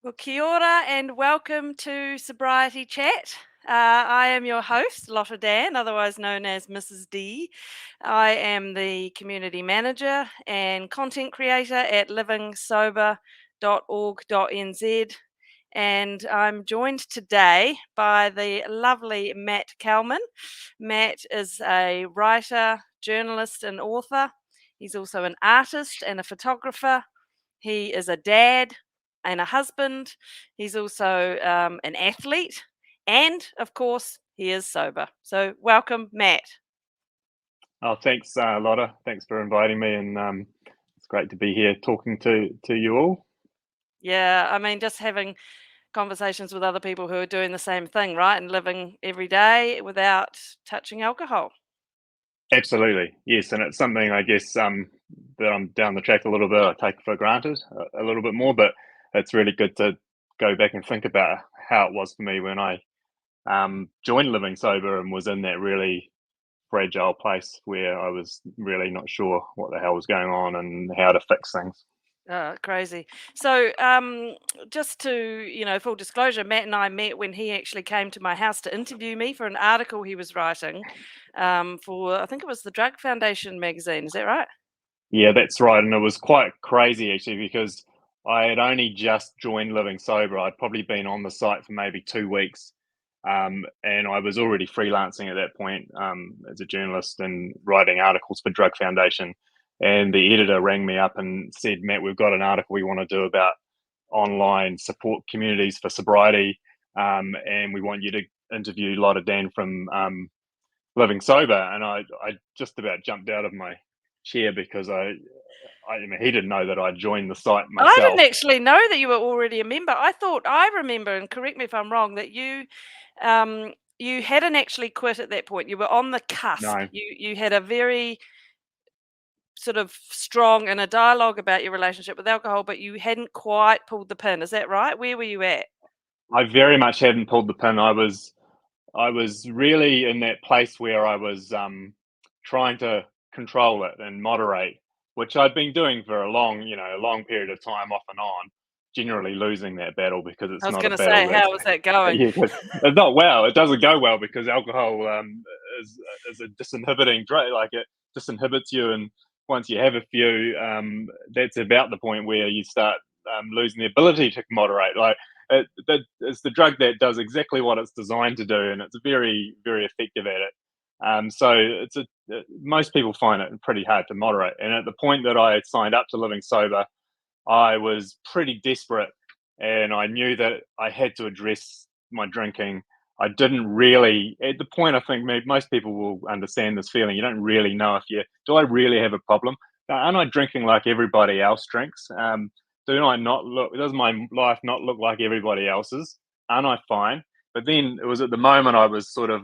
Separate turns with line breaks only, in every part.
Well, kia ora and welcome to Sobriety Chat. I am your host, Lotta Dann, otherwise known as Mrs. D. I am the community manager and content creator at livingsober.org.nz. And I'm joined today by the lovely Matt Calman. Matt is a writer, journalist, and author. He's also an artist and a photographer. He is a dad and a husband. He's also an athlete. And of course, he is sober. So, welcome, Matt.
Oh, thanks, Lotta. Thanks for inviting me, and it's great to be here talking to you all.
Yeah, I mean, just having conversations with other people who are doing the same thing, right? And living every day without touching alcohol.
Absolutely, yes, and it's something I guess that I'm down the track a little bit. I take for granted a little bit more, but it's really good to go back and think about how it was for me when I joined Living Sober and was in that really fragile place where I was really not sure what the hell was going on and how to fix things.
Crazy. So, just to, full disclosure, Matt and I met when he actually came to my house to interview me for an article he was writing for, I think it was the Drug Foundation magazine. Is that right?
Yeah, that's right. And it was quite crazy actually because I had only just joined Living Sober. I'd probably been on the site for maybe 2 weeks. And I was already freelancing at that point as a journalist and writing articles for Drug Foundation. And the editor rang me up and said, Matt, we've got an article we want to do about online support communities for sobriety. And we want you to interview Lotta Dann from Living Sober. And I just about jumped out of my chair because I mean, he didn't know that I joined the site
I didn't
myself.
actually know that you were already a member. I remember, and correct me if I'm wrong, that you hadn't actually quit at that point. You were on the cusp.
No,
You had a very sort of strong and a dialogue about your relationship with alcohol, but you hadn't quite pulled the pin. Is that right? Where were you at?
I very much hadn't pulled the pin. I was really in that place where I was trying to control it and moderate, which I'd been doing for a long period of time, off and on. Generally losing that battle because
I
it's
was
not a
going to
battle
say,
that's
how was that going?
yeah, it's not well. It doesn't go well because alcohol is a disinhibiting drug. Like it disinhibits you, and once you have a few, that's about the point where you start losing the ability to moderate. Like it's the drug that does exactly what it's designed to do, and it's very, very effective at it. So most people find it pretty hard to moderate. And at the point that I signed up to Living Sober, I was pretty desperate, and I knew that I had to address my drinking. I didn't really, at the point, I think most people will understand this feeling. You don't really know if do I really have a problem? Aren't I drinking like everybody else drinks? Does my life not look like everybody else's? Aren't I fine? But then it was at the moment I was sort of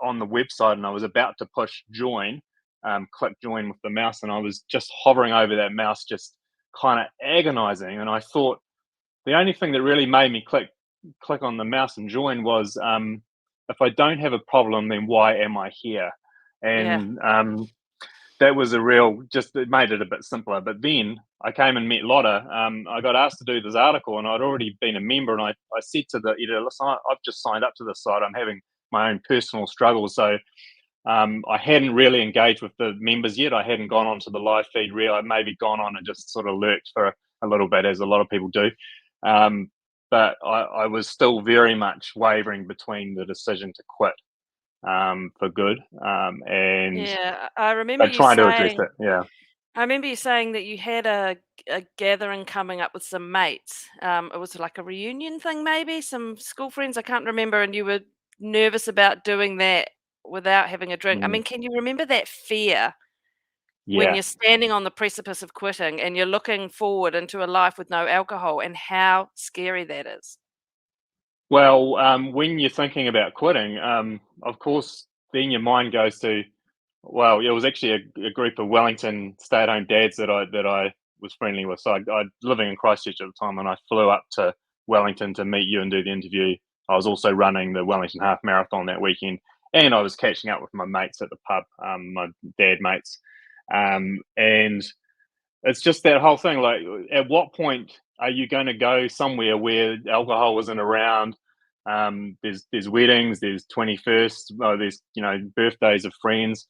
on the website and I was about to push join, click join with the mouse, and I was just hovering over that mouse, just kind of agonizing. And I thought the only thing that really made me click on the mouse and join was if I don't have a problem, then why am I here?
Yeah.
And that was it made it a bit simpler. But then I came and met Lotta. I got asked to do this article, and I'd already been a member. And I said to the editor, listen, I've just signed up to this site. I'm having my own personal struggles. So I hadn't really engaged with the members yet. I hadn't gone onto the live feed. Really, I'd maybe gone on and just sort of lurked for a little bit, as a lot of people do. But I was still very much wavering between the decision to quit for good and
Yeah. I remember
but
you
trying to address
saying
it. Yeah.
I remember you saying that you had a gathering coming up with some mates. It was like a reunion thing, maybe some school friends. I can't remember, and you were nervous about doing that without having a drink. I
Mm,
mean, can you remember that fear when
yeah.
you're standing on the precipice of quitting and you're looking forward into a life with no alcohol, and how scary that is?
Well, when you're thinking about quitting, of course, then your mind goes to, well, it was actually a group of Wellington stay-at-home dads that I was friendly with. So I living in Christchurch at the time, and I flew up to Wellington to meet you and do the interview. I was also running the Wellington Half Marathon that weekend, and I was catching up with my mates at the pub, my dad mates, and it's just that whole thing. Like, at what point are you going to go somewhere where alcohol isn't around? There's weddings, there's 21st, there's birthdays of friends.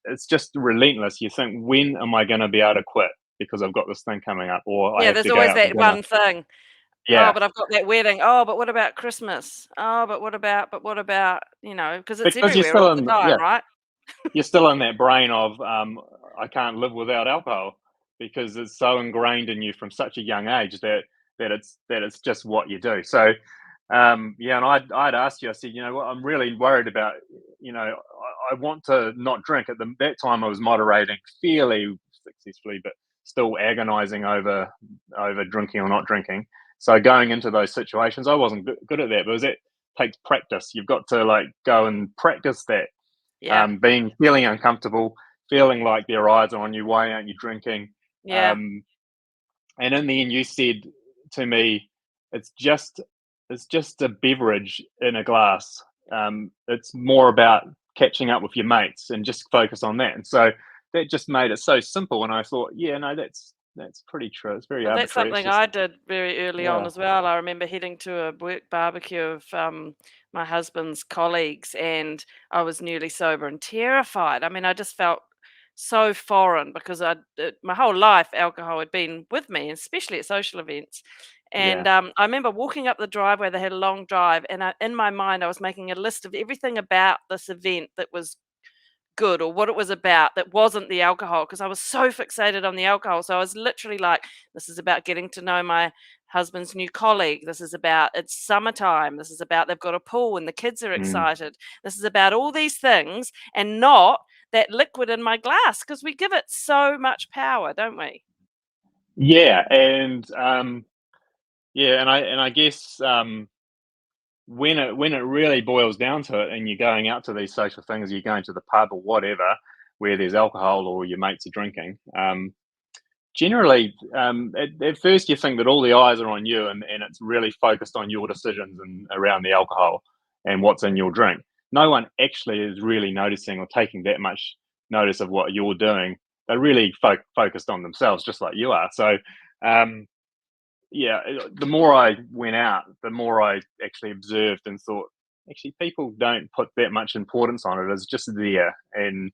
It's just relentless. You think, when am I going to be able to quit because I've got this thing coming up, or I
Yeah,
have
there's
to go
always
out to
that
dinner?
one thing. Oh,
Yeah,
but I've got that wedding. Oh, but what about Christmas? Oh, but what about, because it's
because you're
everywhere
still
all the
in,
time,
yeah,
right?
you're still in that brain of I can't live without alcohol, because it's so ingrained in you from such a young age that it's just what you do. So yeah, and I'd asked you, I said, what, I'm really worried about, I want to not drink. That time I was moderating fairly successfully, but still agonizing over drinking or not drinking. So going into those situations, I wasn't good at that, but it takes practice. You've got to like go and practice that,
Yeah,
feeling uncomfortable, feeling like their eyes are on you. Why aren't you drinking?
yeah.
Um, and in the end, you said to me, "It's just a beverage in a glass. It's more about catching up with your mates and just focus on that." And so that just made it so simple. And I thought, yeah, no, that's pretty true. It's very
Well, that's
arbitrary. It's
something
just,
I did very early on
yeah,
as well. I remember heading to a work barbecue of my husband's colleagues, and I was newly sober and terrified. I mean, I just felt so foreign because my whole life alcohol had been with me, especially at social events.
yeah,
And I remember walking up the driveway. They had a long drive, and in my mind, I was making a list of everything about this event that was good or what it was about that wasn't the alcohol, because I was so fixated on the alcohol. So I was literally like, this is about getting to know my husband's new colleague. This is about it's summertime. This is about they've got a pool and the kids are
mm,
excited. This is about all these things and not that liquid in my glass, because we give it so much power, don't we?
yeah, and yeah, and I guess when it really boils down to it, and you're going out to these social things, you're going to the pub or whatever, where there's alcohol or your mates are drinking. Generally, at first you think that all the eyes are on you, and it's really focused on your decisions and around the alcohol and what's in your drink. No one actually is really noticing or taking that much notice of what you're doing. They're really focused on themselves, just like you are. So, um, yeah, the more I went out, the more I actually observed and thought, actually, people don't put that much importance on it. It's just there. And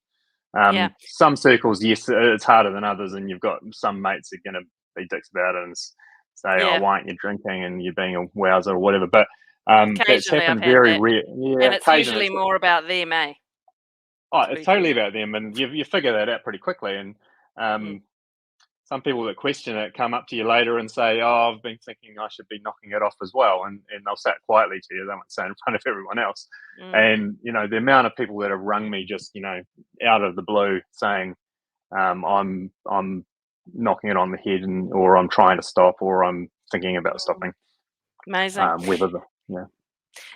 Yeah,
some circles, yes, it's harder than others, and you've got some mates that are going to be dicks about it and say, "Oh,
yeah.
why aren't you drinking?" and you're being a wowzer or whatever. But that's
Occasionally I've
happened
had
very
that.
rare. Yeah,
And it's
occasionally.
usually more about them, eh?
Oh,
To
it's
be fair.
totally about them, and you figure that out pretty quickly. And
Mm.
um, some people that question it come up to you later and say, "Oh, I've been thinking I should be knocking it off as well," and they'll say it quietly to you. They won't say it in front of everyone else.
Mm.
And the amount of people that have rung me just out of the blue saying, I'm knocking it on the head, or I'm trying to stop, or I'm thinking about
Mm.
stopping.
Amazing.
Whether the Yeah.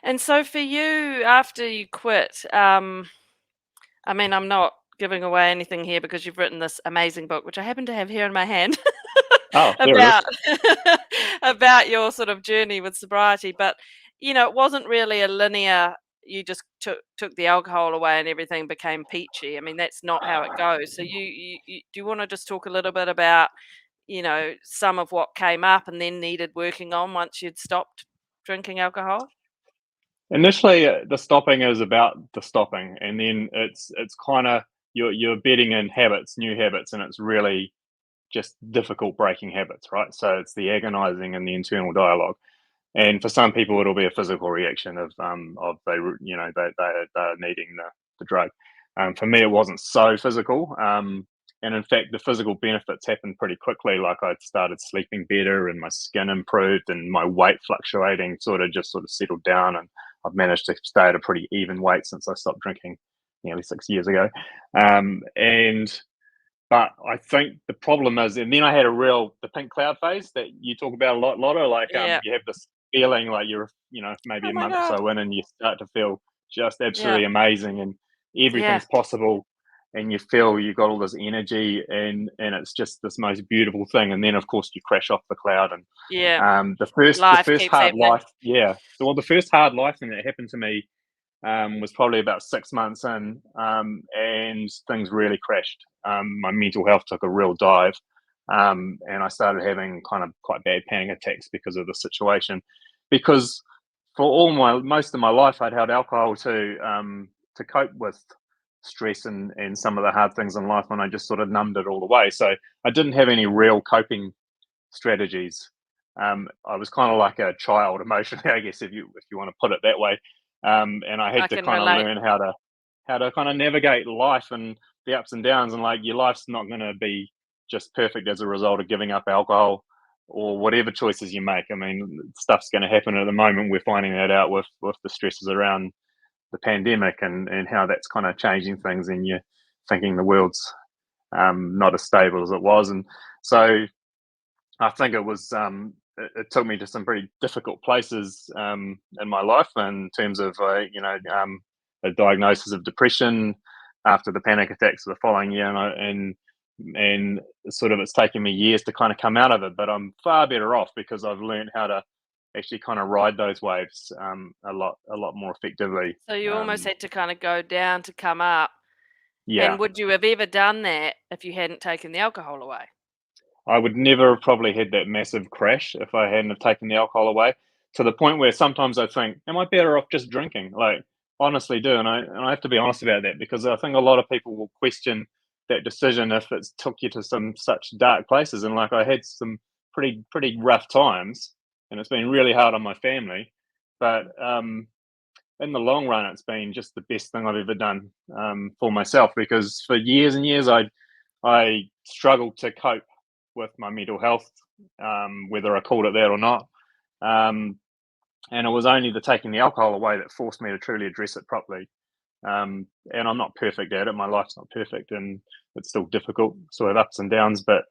And so for you, after you quit, I mean, I'm not giving away anything here because you've written this amazing book, which I happen to have here in my hand,
Oh, there it is.
about about your sort of journey with sobriety. But it wasn't really a linear. You just took the alcohol away and everything became peachy. I mean, that's not how it goes. So do you want to just talk a little bit about some of what came up and then needed working on once you'd stopped drinking alcohol?
Initially, the stopping is about the stopping, and then it's kind of you're betting in habits, new habits, and it's really just difficult breaking habits, right? So it's the agonizing and the internal dialogue. And for some people, it'll be a physical reaction of they're needing the drug. For me, it wasn't so physical, and in fact, the physical benefits happened pretty quickly. Like I started sleeping better, and my skin improved, and my weight fluctuating sort of settled down, and I've managed to stay at a pretty even weight since I stopped drinking nearly 6 years ago. And but I think the problem is, and then I had the pink cloud phase that you talk about a lot, Lotta. Like,
Yeah.
you have this feeling like you're, maybe
Oh
a
my
month or
god.
so in, and you start to feel just
Yeah.
absolutely amazing, and
Yeah.
everything's possible, and you feel you've got all this energy, and it's just this most beautiful thing. And then, of course, you crash off the cloud, and
Yeah.
the
Life
first
keeps
hard
happening.
life, yeah. The first hard life thing that happened to me was probably about 6 months in, and things really crashed. My mental health took a real dive. and I started having kind of quite bad panic attacks because of the situation. Because for most of my life, I'd had alcohol to cope with stress and some of the hard things in life, and I just sort of numbed it all away. So I didn't have any real coping strategies. I was kind of like a child emotionally, I guess, if you want to put it that way. And I had
I
to
can
kind of
relate.
learn how to kind of navigate life and the ups and downs, and like your life's not going to be just perfect as a result of giving up alcohol or whatever choices you make. I mean, stuff's going to happen at the moment. We're finding that out with the stresses around the pandemic and how that's kind of changing things, and you're thinking the world's not as stable as it was. And so I think it was it took me to some pretty difficult places in my life in terms of a diagnosis of depression after the panic attacks of the following year, and sort of it's taken me years to kind of come out of it, but I'm far better off because I've learned how to actually kind of ride those waves a lot more effectively.
So you almost had to kind of go down to come up.
Yeah,
And would you have ever done that if you hadn't taken the alcohol away?
I would never have probably had that massive crash if I hadn't have taken the alcohol away. To the point where sometimes I think, am I better off just drinking? Like, honestly, do, and I have to be honest about that because I think a lot of people will question that decision if it's took you to some such dark places. And like, I had some pretty rough times, and it's been really hard on my family. But in the long run, it's been just the best thing I've ever done for myself because for years and years I struggled to cope with my mental health, whether I called it that or not. Um, and it was only the taking the alcohol away that forced me to truly address it properly. And I'm not perfect at it. My life's not perfect, and it's still difficult. So I have ups and downs, but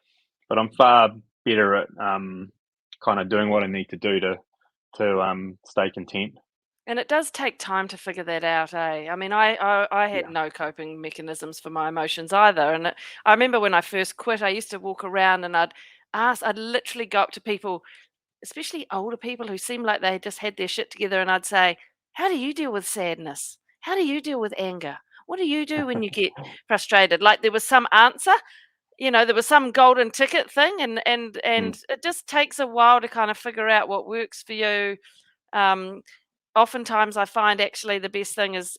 I'm far better at kind of doing what I need to do to stay content.
And it does take time to figure that out, eh? I mean, I had
Yeah.
no coping mechanisms for my emotions either. And I remember when I first quit, I used to walk around and I'd literally go up to people, especially older people who seemed like they just had their shit together, and I'd say, "How do you deal with sadness? How do you deal with anger? What do you do when you get frustrated?" Like there was some answer, there was some golden ticket thing, and
Mm,
it just takes a while to kind of figure out what works for you. Um, Oftentimes I find actually the best thing is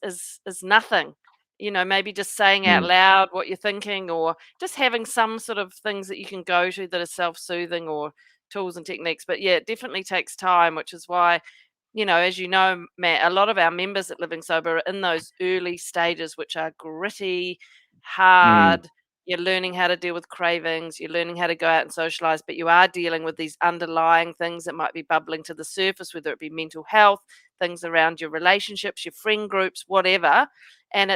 nothing. Maybe just saying out
mm,
loud what you're thinking, or just having some sort of things that you can go to that are self-soothing, or tools and techniques. But yeah, it definitely takes time, which is why, as you know, Matt, a lot of our members at Living Sober are in those early stages, which are gritty,
mm,
hard. You're learning how to deal with cravings, you're learning how to go out and socialize, but you are dealing with these underlying things that might be bubbling to the surface, whether it be mental health, things around your relationships, your friend groups, whatever. And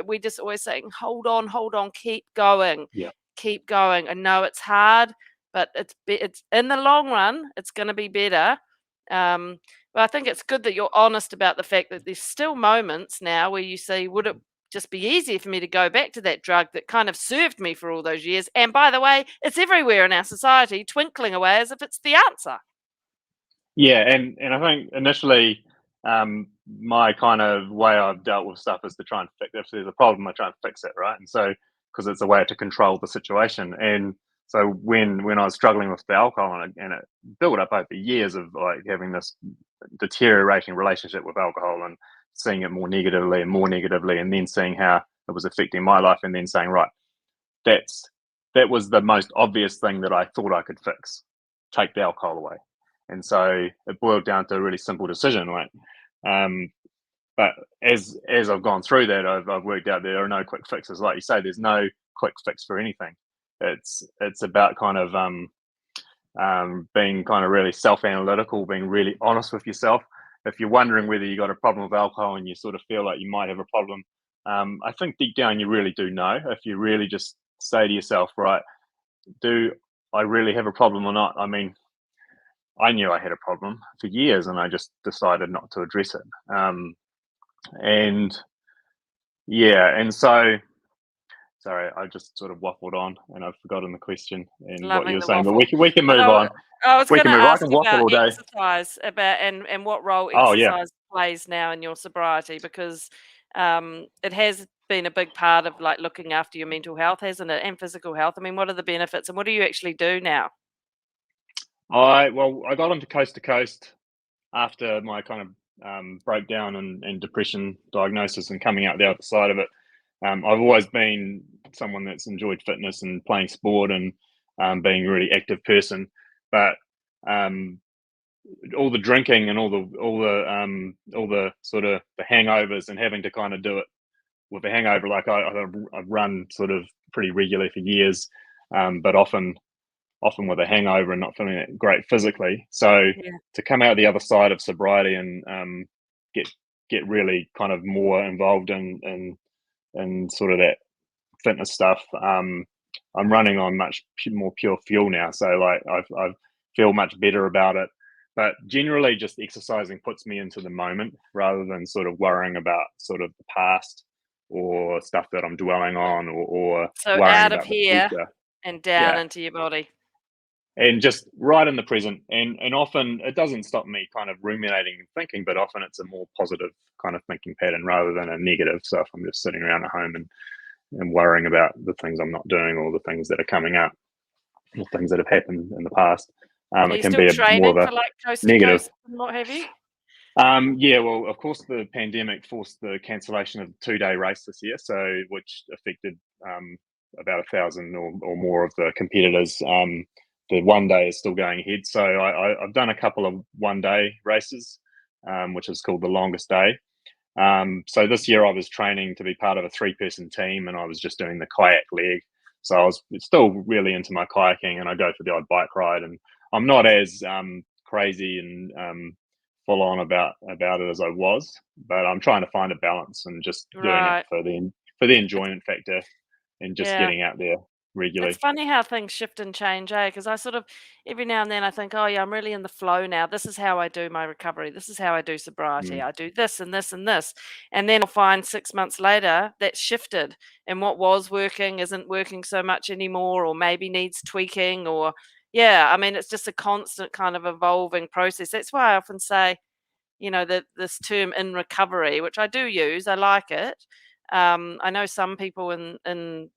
we're just always saying, hold on, keep going,
yeah.
keep going. I know it's hard, but it's in the long run, it's going to be better. Um, but I think it's good that you're honest about the fact that there's still moments now where you say, would it just be easier for me to go back to that drug that kind of served me for all those years? And by the way, it's everywhere in our society, twinkling away as if it's the answer.
Yeah, and I think initially, my kind of way I've dealt with stuff is to try and fix. If there's a problem, I try and fix it, right? And so, because it's a way to control the situation. And so when I was struggling with the alcohol and it built up over years of like having this deteriorating relationship with alcohol and seeing it more negatively, and then seeing how it was affecting my life, and then saying, right, that's that was the most obvious thing that I thought I could fix. Take the alcohol away. And so it boiled down to a really simple decision. Like, um, but as I've gone through that, I've worked out there are no quick fixes. Like you say, there's no quick fix for anything. It's about kind of being kind of really self-analytical, being really honest with yourself. If you're wondering whether you got a problem with alcohol and you sort of feel like you might have a problem, I think deep down you really do know. If you really just say to yourself, right, do I really have a problem or not? I mean, I knew I had a problem for years, and I just decided not to address it. And yeah, and so sorry, I just sort of waffled on, and I've forgotten the question and what you
Loving
were
the
saying, but
waffle.
we can
But
move on.
I was
We
going
can
to
move. I
ask
can waffle
about
all day.
exercise, and what role
Oh yeah,
exercise plays now in your sobriety, because it has been a big part of like looking after your mental health, hasn't it? And physical health. I mean, what are the benefits and what do you actually do now?
I got onto Coast to Coast after my kind of breakdown and depression diagnosis and coming out the other side of it. I've always been someone that's enjoyed fitness and playing sport and being a really active person, but um, all the drinking and all the sort of the hangovers and having to kind of do it with a hangover. Like I've run sort of pretty regularly for years, but often with a hangover and not feeling that great physically. So
Yeah.
to come out the other side of sobriety and get get really kind of more involved in sort of that fitness stuff. I'm running on much more pure fuel now, so like I feel much better about it. But generally, just exercising puts me into the moment rather than sort of worrying about sort of the past or stuff that I'm dwelling on or
So
worrying
out of
about the
here
future.
and down
Yeah,
into your body.
and just right in the present. And often it doesn't stop me kind of ruminating and thinking, but often it's a more positive kind of thinking pattern rather than a negative. So if I'm just sitting around at home and worrying about the things I'm not doing or the things that are coming up, or things that have happened in the past.
Are
It
you
can
still
be more
training
of
for
a
like coast to
negative.
coast and what have you?
Yeah, well, of course, the pandemic forced the cancellation of the 2 day race this year, so which affected about 1,000 or more of the competitors. The 1 day is still going ahead, so I've done a couple of 1 day races, which is called the longest day. So this year I was training to be part of a 3-person team, and I was just doing the kayak leg. So I was still really into my kayaking, and I go for the odd bike ride. And I'm not as crazy and full on about it as I was, but I'm trying to find a balance and just doing it
Right.
for the
It's
enjoyment factor and just
yeah.
getting out there
It's
regularly.
funny how things shift and change, eh? Because I sort of every now and then I think, oh yeah, I'm really in the flow now. This is how I do my recovery. This is how I do sobriety.
Mm,
I do this and this and this. And then I'll find 6 months later that's shifted and what was working isn't working so much anymore, or maybe needs tweaking, or yeah, I mean it's just a constant kind of evolving process. That's why I often say, that this term in recovery, which I do use, I like it. I know some people in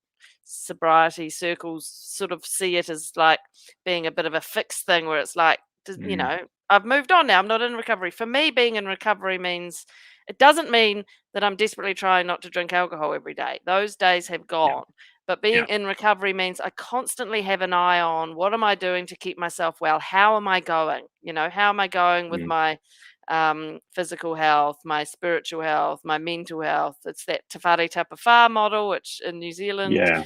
sobriety circles sort of see it as like being a bit of a fixed thing where it's like,
mm,
I've moved on now. I'm not in recovery. For me, being in recovery means it doesn't mean that I'm desperately trying not to drink alcohol every day. Those days have
yeah,
gone. But being
yeah,
in recovery means I constantly have an eye on what am I doing to keep myself well? How am I going? How am I going with
mm,
my physical health, my spiritual health, my mental health? It's that Tapafar model, which in New Zealand
yeah,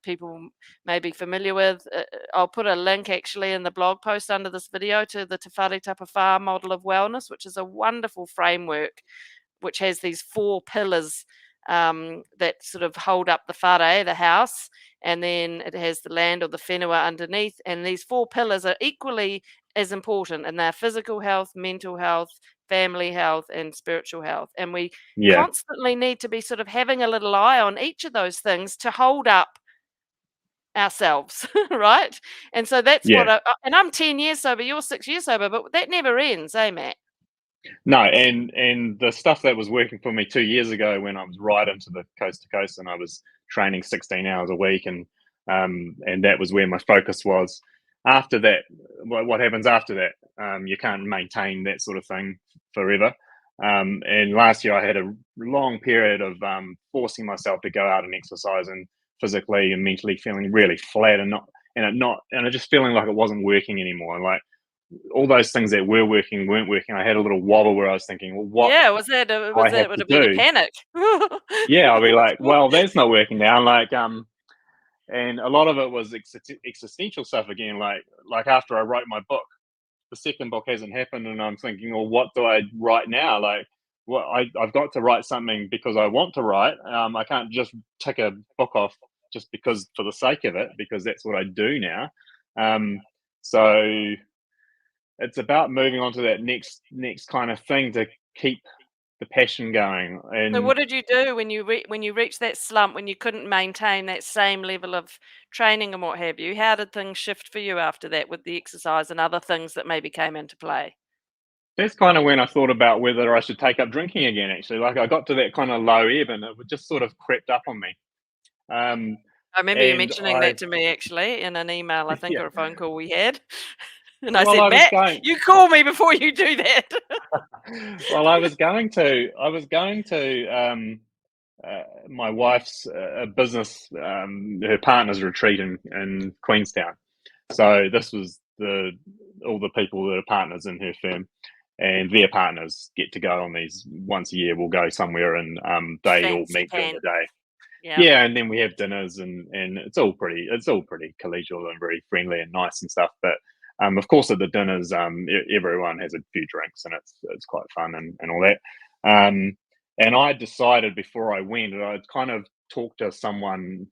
people may be familiar with. I'll put a link actually in the blog post under this video to the Te Whare Tapafar model of wellness, which is a wonderful framework which has these 4 pillars that sort of hold up the whare, the house, and then it has the land or the whenua underneath. And these 4 pillars are equally as important, and they're physical health, mental health, family health, and spiritual health. And we
yeah,
constantly need to be sort of having a little eye on each of those things to hold up ourselves, right? And so that's
yeah.
what and I'm 10 years sober, you're 6 years sober, but that never ends, eh, Matt?
No, and the stuff that was working for me 2 years ago when I was right into the coast to coast and I was training 16 hours a week and that was where my focus was. After that, what happens after that? You can't maintain that sort of thing forever. And last year I had a long period of forcing myself to go out and exercise and physically and mentally feeling really flat and just feeling like it wasn't working anymore. Like all those things that were working weren't working. I had a little wobble where I was thinking, well, what
Yeah,
do I have
would
to
have been a
do?
panic.
Yeah, I'll be like, well, that's not working now. And a lot of it was existential stuff again. Like after I wrote my book, the second book hasn't happened, and I'm thinking, well, what do I write now? Like, I've got to write something because I want to write. I can't just tick a book off just because for the sake of it, because that's what I do now. Um, so it's about moving on to that next kind of thing to keep the passion going.
So
And
what did you do when you reached that slump, when you couldn't maintain that same level of training and what have you? How did things shift for you after that with the exercise and other things that maybe came into play?
That's kind of when I thought about whether I should take up drinking again, actually. Like, I got to that kind of low ebb and it just sort of crept up on me. Um,
I remember you
and
mentioning
I
that to me actually in an email, I think,
yeah.
or a phone call we had. And I
Well,
said,
I was
"Matt,
going
you call me before you do that."
well, I was going to, my wife's, business, her partner's retreat in Queenstown. So this was all the people that are partners in her firm, and their partners get to go on these once a year. We'll go somewhere, and they all
Fancy
meet during the
pants.
day.
Yeah.
Yeah, and then we have dinners, and it's all pretty collegial and very friendly and nice and stuff. But of course, at the dinners, everyone has a few drinks, and it's quite fun and all that. And I decided before I went, that I'd kind of talk to someone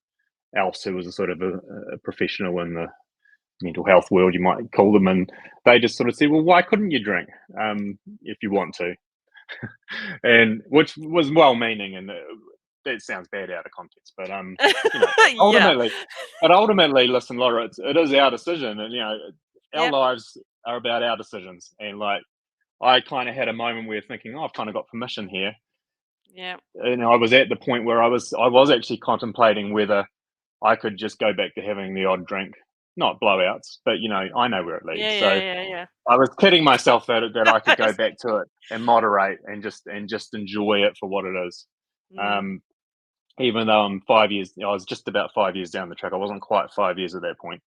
else who was a sort of a professional in the mental health world, you might call them, and they just sort of said, "Well, why couldn't you drink if you want to?" And which was well-meaning, and that sounds bad out of context, but you know,
Yeah.
ultimately, listen, Laura, it is our decision, and our
Yep.
lives are about our decisions, and like I kind of had a moment where thinking, oh, I've kind of got permission here,
Yep.
and I was at the point where I was actually contemplating whether I could just go back to having the odd drink, not blowouts, but I know where it
Yeah,
leads.
yeah,
So
yeah, yeah.
I was kidding myself that I could
I
go
was
back to it and moderate and just enjoy it for what it is.
mm,
Um, Even though I'm 5 years, I was just about 5 years down the track. I wasn't quite 5 years at that point.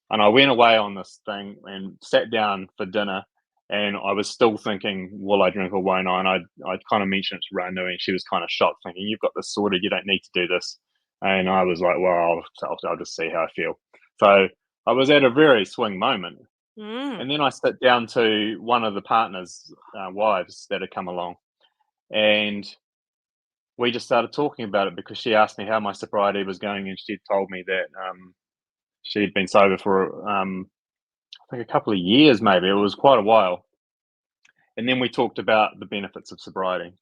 And I went away on this thing and sat down for dinner, and I was still thinking, will I drink or won't I? And I kind of mentioned it to Ranu, and she was kind of shocked, thinking, you've got this sorted, you don't need to do this. And I was like, well, I'll just see how I feel. So I was at a very swing moment.
mm,
And then I sat down to one of the partners' wives that had come along, and we just started talking about it because she asked me how my sobriety was going, and she'd told me that she'd been sober for I think a couple of years, maybe it was quite a while. And then we talked about the benefits of sobriety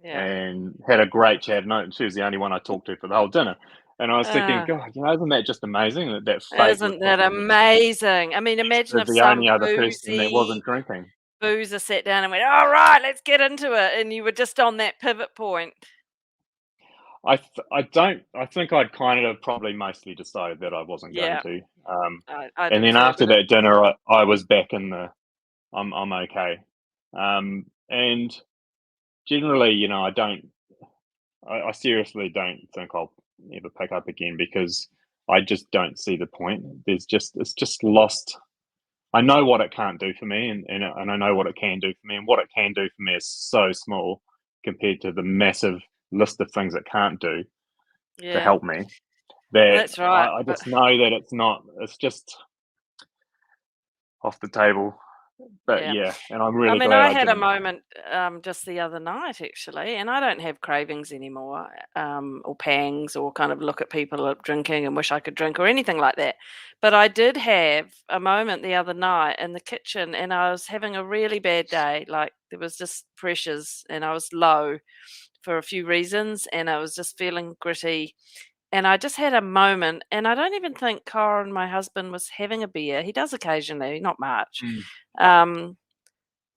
yeah.
and had a great chat. And she was the only one I talked to for the whole dinner. And I was thinking,
Uh,
God, isn't that just amazing that fate would
isn't
put
that
me
amazing? I mean, imagine
as
if
the
some
only other person that
boozy
wasn't drinking?
boozer sat down and went, "All right, let's get into it," and you were just on that pivot point.
I don't. I think I'd kind of probably mostly decided that I wasn't going
Yeah,
to.
I
And
do
then
too,
after
but it
that dinner, I was back in the I'm okay. And generally, I seriously don't think I'll ever pick up again because I just don't see the point. It's just lost. I know what it can't do for me, and I know what it can do for me, and what it can do for me is so small compared to the massive list of things it can't do to
yeah,
help me. That
that's right,
I
but
just know that it's not. It's just off the table. But
yeah.
yeah, and I'm
I
really
mean,
glad
I
I
had a
didn't.
moment just the other night actually, and I don't have cravings anymore, or pangs, or kind of look at people drinking and wish I could drink or anything like that. But I did have a moment the other night in the kitchen, and I was having a really bad day. Like there was just pressures, and I was low for a few reasons, and I was just feeling gritty. And I just had a moment, and I don't even think Corin, my husband, was having a beer. He does occasionally, not much.
Mm,
Um,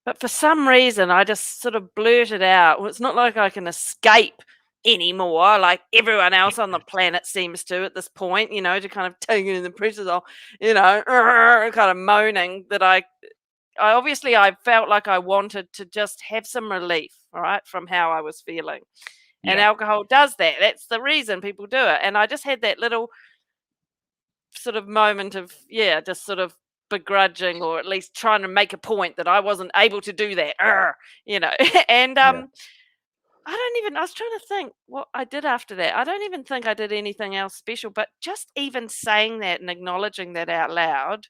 but for some reason, I just sort of blurted out, well, it's not like I can escape anymore, like everyone else on the planet seems to at this point, to kind of take it in the pressures off, kind of moaning that I obviously I felt like I wanted to just have some relief, all right, from how I was feeling. And
yeah,
alcohol does that. That's the reason people do it. And I just had that little sort of moment of, yeah, just sort of begrudging, or at least trying to make a point that I wasn't able to do that. And
yeah,
I was trying to think what I did after that. I don't even think I did anything else special, but just even saying that and acknowledging that out loud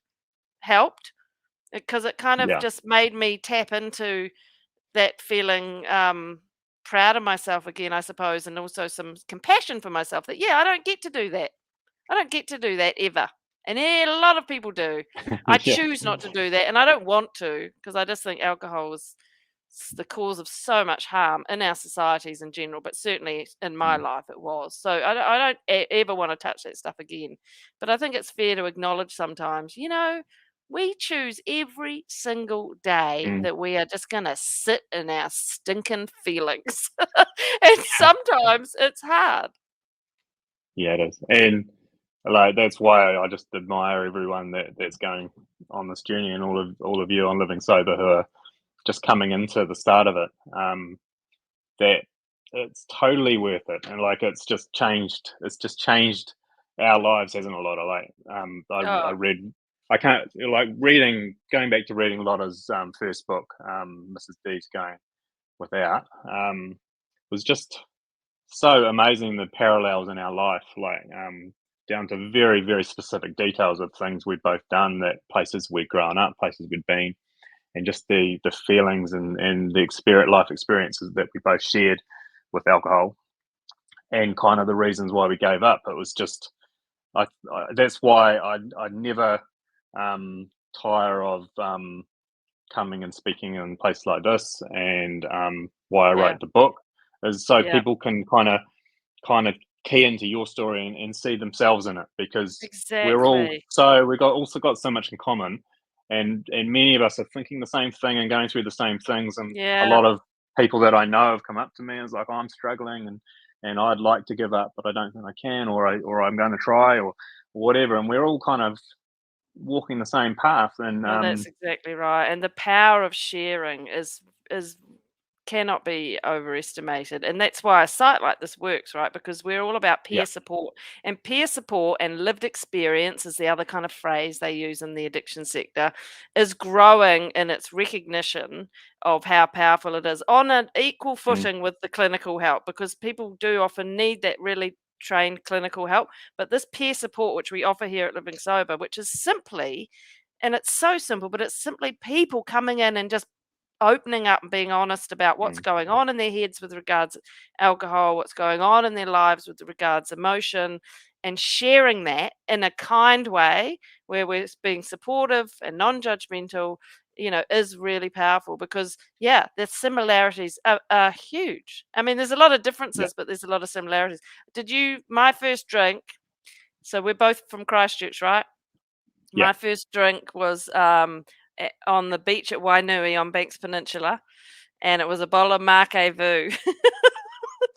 helped, because it kind of
yeah,
just made me tap into that feeling, proud of myself again, I suppose, and also some compassion for myself that, yeah, I don't get to do that. I don't get to do that ever. And a lot of people do. I
yeah,
choose not to do that. And I don't want to, because I just think alcohol is the cause of so much harm in our societies in general, but certainly in my
mm,
life it was. So I don't ever want to touch that stuff again. But I think it's fair to acknowledge sometimes, We choose every single day
Mm.
that we are just going to sit in our stinking feelings. And sometimes it's hard.
Yeah, it is, and like that's why I just admire everyone that's going on this journey, and all of you on Living Sober who are just coming into the start of it. That it's totally worth it, and like it's just changed. It's just changed our lives, hasn't it, Lotta? Like, I
Oh,
read. I can't like reading. Going back to reading Lotta's first book, Mrs. D's Going Without, was just so amazing, the parallels in our life, like down to very, very specific details of things we'd both done, that places we'd grown up, places we'd been, and just the feelings and the life experiences that we both shared with alcohol, and kind of the reasons why we gave up. It was just that's why I never tire of coming and speaking in places like this, and why I
yeah,
wrote the book is so
yeah,
people can kind of key into your story and see themselves in it, because
exactly.
we've got also got so much in common, and many of us are thinking the same thing and going through the same things, and a
Yeah,
lot of people that I know have come up to me and it's like, oh, I'm struggling, and I'd like to give up but I don't think I can, or I'm going to try, or whatever, and we're all kind of walking the same path, and
well, that's exactly right. And the power of sharing is cannot be overestimated. And that's why a site like this works, right? Because we're all about
yeah.
peer support and lived experience is the other kind of phrase they use in the addiction sector, is growing in its recognition of how powerful it is on an equal
Mm,
footing with the clinical help, because people do often need that really trained clinical help. But this peer support, which we offer here at Living Sober, which is simply, and it's so simple, but it's simply people coming in and just opening up and being honest about what's
mm,
going on in their heads with regards to alcohol, what's going on in their lives with regards emotion, and sharing that in a kind way where we're being supportive and non-judgmental, is really powerful, because yeah, the similarities are huge. I mean, there's a lot of
yeah,
differences, but there's a lot of similarities. My first drink, so we're both from Christchurch, right?
yeah,
My first drink was on the beach at Wainui on Banks Peninsula, and it was a bottle of Make Vu.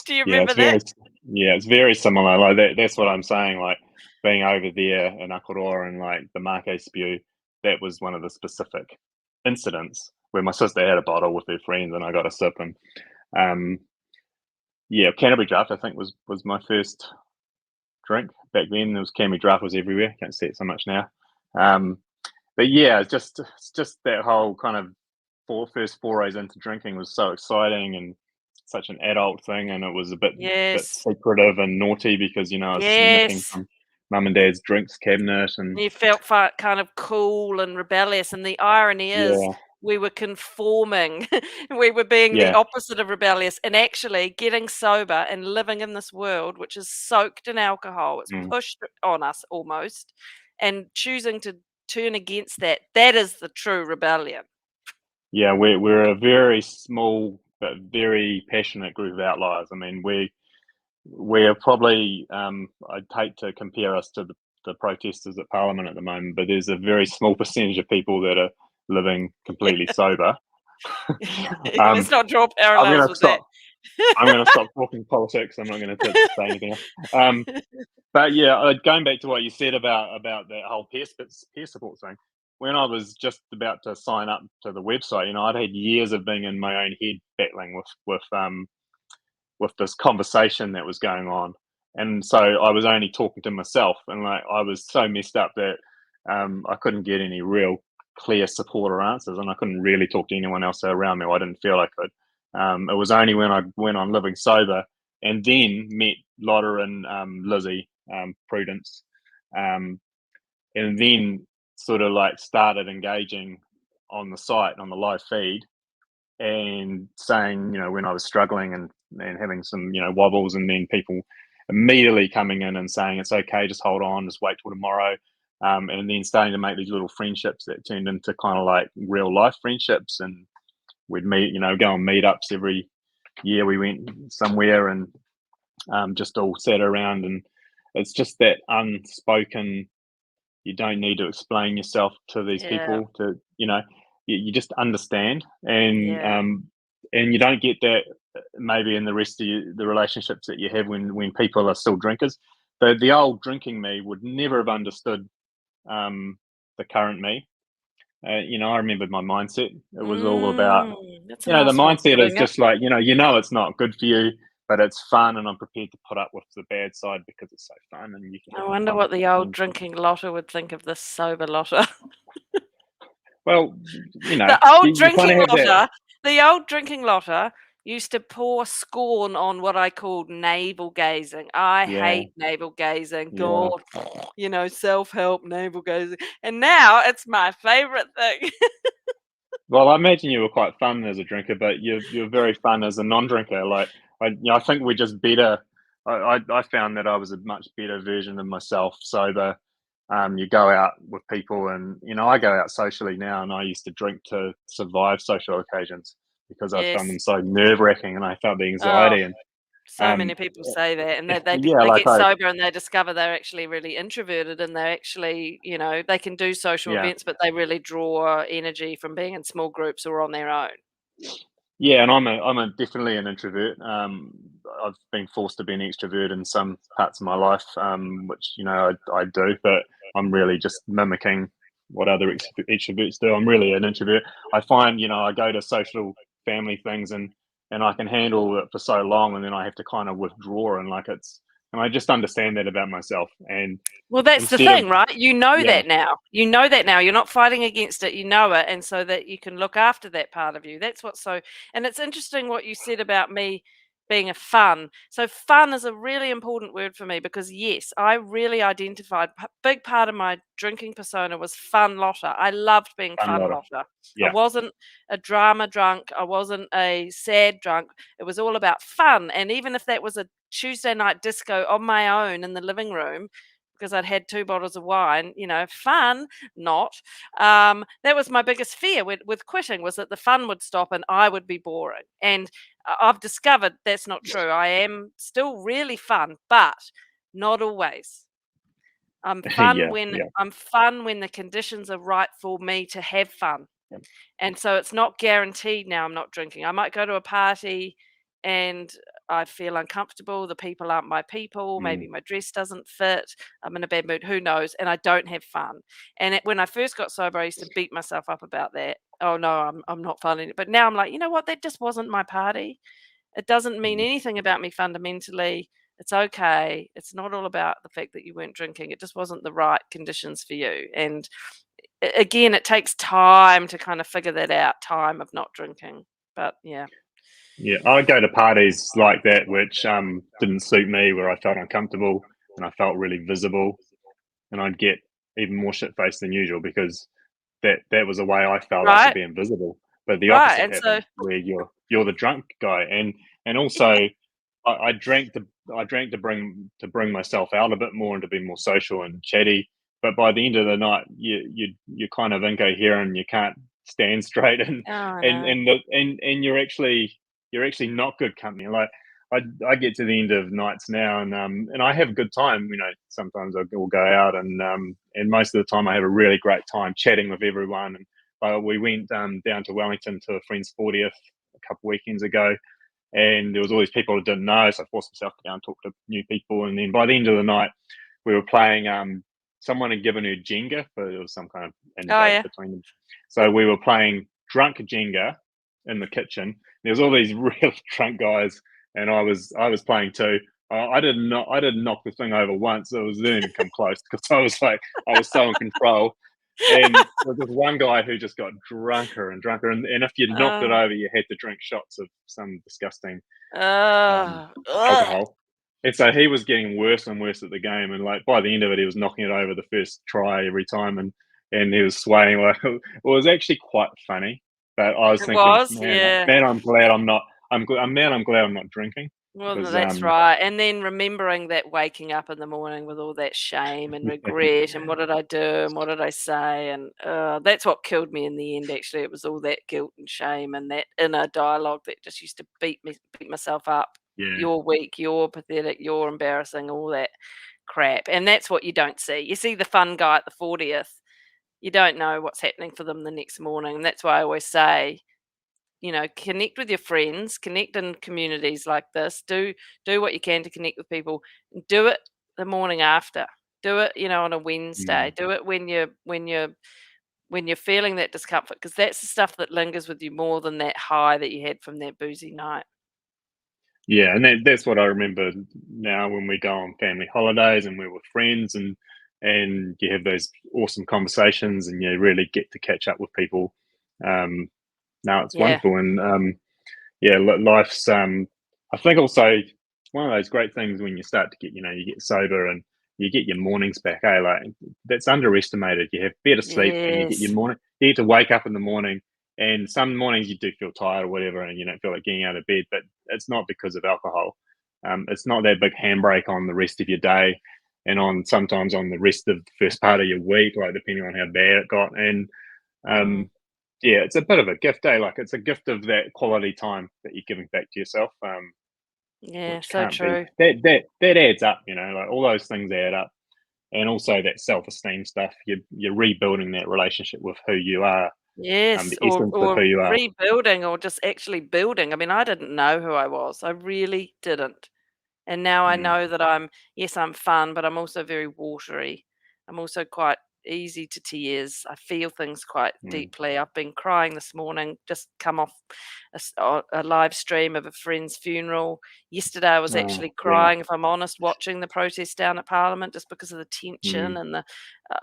Do you
yeah.
remember that?
It's very similar. Like that's what I'm saying. Like being over there in Akaroa and like the Marque spew, that was one of the specific incidents where my sister had a bottle with her friends and I got a sip, and um, yeah, Canterbury Draft I think was my first drink back then. There was Canterbury Draft was everywhere. Can't see it so much now. Um, but yeah, it's just that whole kind of first forays into drinking was so exciting and such an adult thing, and it was a bit
Yes.
secretive and naughty because I was nipping
Yes.
from mum and dad's drinks cabinet, and
You felt kind of cool and rebellious, and the irony is
yeah,
we were conforming. We were being the
yeah,
opposite of rebellious, and actually getting sober and living in this world which is soaked in alcohol. It's
mm,
pushed on us almost, and choosing to turn against that, that is the true rebellion.
yeah. We're a very small but very passionate group of outliers. I mean, we're probably I'd hate to compare us to the protesters at Parliament at the moment, but there's a very small percentage of people that are living completely sober. um,
Let's not draw
I'm
parallels
gonna
with that.
stop. I'm gonna stop talking politics. I'm not gonna say anything else. But yeah, going back to what you said about that whole peer support thing. When I was just about to sign up to the website, I'd had years of being in my own head battling with this conversation that was going on, and so I was only talking to myself, and like I was so messed up that I couldn't get any real clear support or answers, and I couldn't really talk to anyone else around me. I didn't feel I could. It was only when I went on Living Sober and then met Lotta and Lizzie, Prudence, um, and then sort of like started engaging on the site on the live feed and saying, when I was struggling and having some, wobbles, and then people immediately coming in and saying it's okay, just hold on, just wait till tomorrow, and then starting to make these little friendships that turned into kind of like real life friendships, and we'd meet, go on meetups every year. We went somewhere and just all sat around, and it's just that unspoken You don't need to explain yourself to these
Yeah.
people. You just understand,
Yeah.
and you don't get that maybe in the rest of the relationships that you have when people are still drinkers. The old drinking me would never have understood um, the current me. I remember my mindset. It was all about,
That's a
the
nice way of
mindset is
putting it.
just like, it's not good for you, but it's fun, and I'm prepared to put up with the bad side because it's so fun, and you can
I
have
wonder
fun
what
with
the
it.
old
And
drinking Lotta would think of this sober Lotta.
well,
The old
you kind of
drinking
have that.
Lotta the old drinking Lotta used to pour scorn on what I called navel gazing. I
Yeah,
hate navel gazing.
yeah.
God, self-help navel gazing. And now it's my favorite thing.
Well, I imagine you were quite fun as a drinker, but you're very fun as a non-drinker. Like, I think we're just better. I found that I was a much better version of myself. So you go out with people, and I go out socially now, and I used to drink to survive social occasions because I found
Yes.
them so nerve-wracking, and I felt the
Oh,
anxiety. And
so many people say that, and
yeah,
they
like
get sober and they discover they're actually really introverted, and they're actually, they can do social
yeah.
events, but they really draw energy from being in small groups or on their own.
Yeah, and I'm definitely an introvert. I've been forced to be an extrovert in some parts of my life, which I do, but I'm really just mimicking what other extroverts do. I'm really an introvert. I find I go to social family things, and I can handle it for so long, and then I have to kind of withdraw, and I just understand that about myself. And
Well, that's the
instead of
thing, right? You know
yeah,
that now. You know that now. You're not fighting against it. You know it. And so that you can look after that part of you. That's what's so, and it's interesting what you said about me being a fun. So, fun is a really important word for me because, yes, I really identified, big part of my drinking persona was fun Lotta. I loved being
fun
fun
lot of
Lotta. I
yeah,
wasn't a drama drunk. I wasn't a sad drunk. It was all about fun. And even if that was a Tuesday night disco on my own in the living room, because I'd had 2 bottles of wine, fun, not. That was my biggest fear with quitting, was that the fun would stop and I would be boring. And I've discovered that's not true. I am still really fun, but not always.
yeah, yeah,
I'm fun when the conditions are right for me to have fun. And so it's not guaranteed now I'm not drinking. I might go to a party and I feel uncomfortable. The people aren't my people.
mm,
Maybe my dress doesn't fit. I'm in a bad mood. Who knows? And I don't have fun. And when I first got sober, I used to beat myself up about that. Oh no, I'm not fun. But now I'm like, you know what? That just wasn't my party. It doesn't mean
mm.
anything about me fundamentally. It's okay. It's not all about the fact that you weren't drinking. It just wasn't the right conditions for you. And again, it takes time to kind of figure that out, time of not drinking. But yeah.
Yeah, I go to parties like that, which didn't suit me, where I felt uncomfortable and I felt really visible, and I'd get even more shit faced than usual because that was a way I felt I could
Right,
be invisible. But the
right,
opposite
and so
happened, where you're the drunk guy, and also I drank to bring myself out a bit more and to be more social and chatty. But by the end of the night, you're kind of incoherent. You can't stand straight, and
oh, I
and
know.
and the, and you're actually not good company. Like I get to the end of nights now, and I have a good time. Sometimes will go out, and most of the time I have a really great time chatting with everyone. And we went down to Wellington to a friend's 40th a couple of weekends ago, and there was all these people I didn't know, so I forced myself to go and talk to new people. And then by the end of the night, we were playing. Someone had given her Jenga, but it was some kind of in
Oh,
joke
yeah.
between them. So we were playing drunk Jenga in the kitchen. There was all these real drunk guys, and I was playing too. I didn't knock the thing over once. It didn't even come close because I was so in control. And there was this one guy who just got drunker and drunker, and if you knocked it
Oh,
over, you had to drink shots of some disgusting um,
ugh.
alcohol. And so he was getting worse and worse at the game, and like by the end of it, he was knocking it over the first try every time, and he was swaying. Like it was actually quite funny. But I was
It
thinking,
was, yeah.
man, I'm glad I'm not. I'm glad I'm not drinking
Well,
because
that's right, and then remembering that waking up in the morning with all that shame and regret, and what did I do, and what did I say, and that's what killed me in the end. Actually, it was all that guilt and shame and that inner dialogue that just used to beat myself up.
yeah,
You're weak. You're pathetic. You're embarrassing. All that crap. And that's what you don't see. You see the fun guy at the 40th. You don't know what's happening for them the next morning. And that's why I always say, connect with your friends, connect in communities like this. Do what you can to connect with people. Do it the morning after. Do it, on a Wednesday. Do it when you're feeling that discomfort, because that's the stuff that lingers with you more than that high that you had from that boozy night.
Yeah, and that's what I remember now when we go on family holidays and we're with friends, and you have those awesome conversations and you really get to catch up with people. Now it's
Yeah.
wonderful, and yeah, life's. I think also one of those great things when you start to get, you get sober and you get your mornings back. Like that's underestimated. You have better sleep and you get your
Yes.
morning. You get to wake up in the morning, and some mornings you do feel tired or whatever, and you don't feel like getting out of bed. But it's not because of alcohol. It's not that big handbrake on the rest of your day, and sometimes on the rest of the first part of your week, like depending on how bad it got. And
Mm.
yeah, it's a bit of a gift, eh? Like it's a gift of that quality time that you're giving back to yourself,
Yeah,
which
so
can't be
true.
that adds up, like all those things add up, and also that self esteem stuff. You're rebuilding that relationship with who you are,
Yes,
the
or
essence of who
or
you are.
rebuilding or just actually building. I mean, I didn't know who I was. I really didn't. And now I
Mm,
know that yes, I'm fun, but I'm also very watery. I'm also quite easy to tears. I feel things quite
mm,
deeply. I've been crying this morning, just come off a live stream of a friend's funeral. Yesterday, I was
oh,
actually
yeah.
crying, if I'm honest, watching the protest down at Parliament just because of the tension
Mm.
and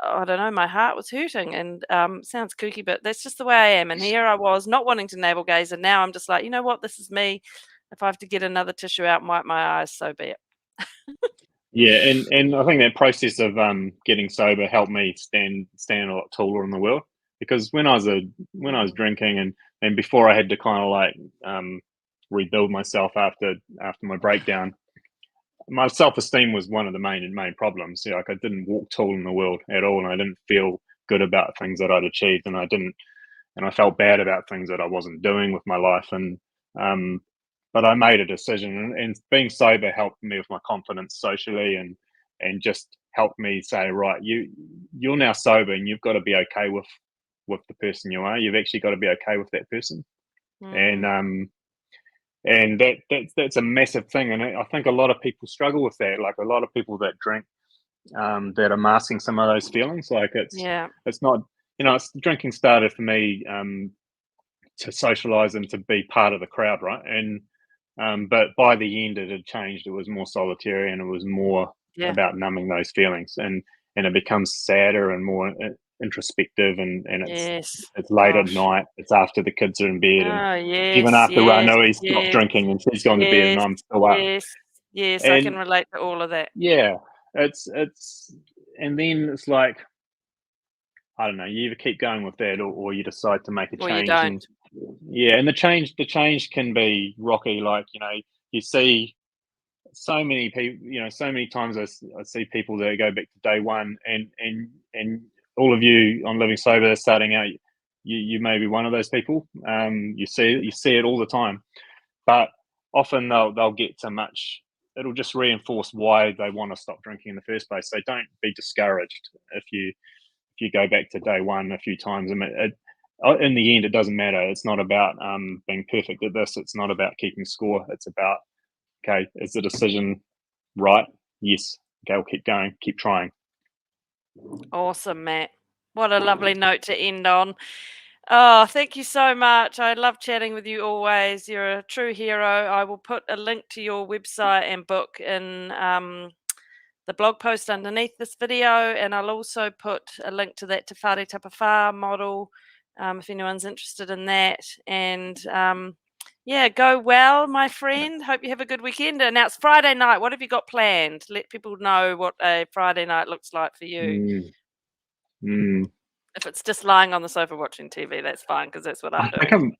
I don't know, my heart was hurting. And sounds kooky, but that's just the way I am. And here I was not wanting to navel gaze. And now I'm just like, you know what? This is me. If I have to get another tissue out and wipe my eyes, so be it.
Yeah, and I think that process of getting sober helped me stand a lot taller in the world, because when I was
Mm,
drinking and before I had to kind of like rebuild myself after my breakdown, my self esteem was one of the main problems. Like I didn't walk tall in the world at all, and I didn't feel good about things that I'd achieved, and I felt bad about things that I wasn't doing with my life. And um, but I made a decision, and being sober helped me with my confidence socially, and just helped me say, right, you're now sober, and you've got to be okay with the person you are. You've actually got to be okay with that person, and
mm,
that's a massive thing. And I think a lot of people struggle with that. Like a lot of people that drink, that are masking some of those feelings. Like
yeah,
it's not, drinking started for me, to socialize and to be part of the crowd, right? And but by the end, it had changed. It was more solitary, and it was more
yeah,
about numbing those feelings, and it becomes sadder and more introspective, and
yes.
it's late at
Gosh.
night. It's after the kids are in bed, and
Oh,
even
yes,
after
yes,
Ranoe stopped
yes,
drinking and she's gone to bed, and
yes,
I'm still up.
yes, yes, I can
And
relate to all of that.
yeah, it's and then it's like, I don't know, you either keep going with that, or you decide to make a
Or you
change.
don't.
And yeah, and the change can be rocky. Like, you see so many people, so many times I see people that go back to day one, and all of you on Living Sober starting out, you may be one of those people. You see it all the time, but often they'll get to much. It'll just reinforce why they want to stop drinking in the first place. So don't be discouraged if you go back to day one a few times. I mean, in the end, it doesn't matter. It's not about being perfect at this. It's not about keeping score. It's about, okay, is the decision right? Yes. Okay, we'll keep going, keep trying.
Awesome, Matt. What a lovely note to end on. Oh, thank you so much. I love chatting with you always. You're a true hero. I will put a link to your website and book in the blog post underneath this video, and I'll also put a link to that Tapafar model if anyone's interested in that. And yeah, go well, my friend. Hope you have a good weekend. And now it's Friday night. What have you got planned? Let people know what a Friday night looks like for you.
Mm, mm.
If it's just lying on the sofa watching TV, that's fine because that's what I'm
I think
doing.
I'm.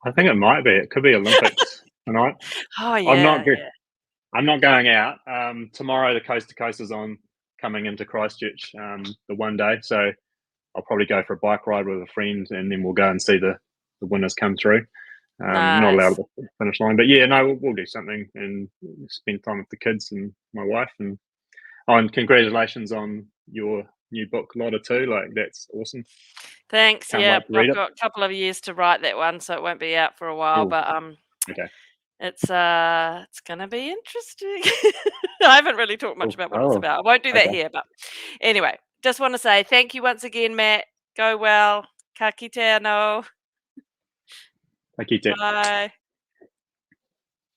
I think it might be. It could be Olympics tonight.
Oh
I'm not.
yeah, yeah.
I'm not going out. Tomorrow, the Coast to Coast is on, coming into Christchurch. The one day, so I'll probably go for a bike ride with a friend, and then we'll go and see the winners come through. Not allowed
Nice.
at the finish line, but yeah, no, we'll do something and spend time with the kids and my wife. And and congratulations on your new book, Lotta too. Like that's awesome.
Thanks.
Can't
Yeah,
wait to read
I've
it.
got a couple of years to write that one, so it won't be out for a while.
Oh,
But
okay.
it's gonna be interesting. I haven't really talked much
Cool.
about what it's
Oh,
about. I won't do that
okay.
here, but anyway, just want to say thank you once again, Matt. Go well. Ka kite anō.
Thank you, Tiff.
Bye.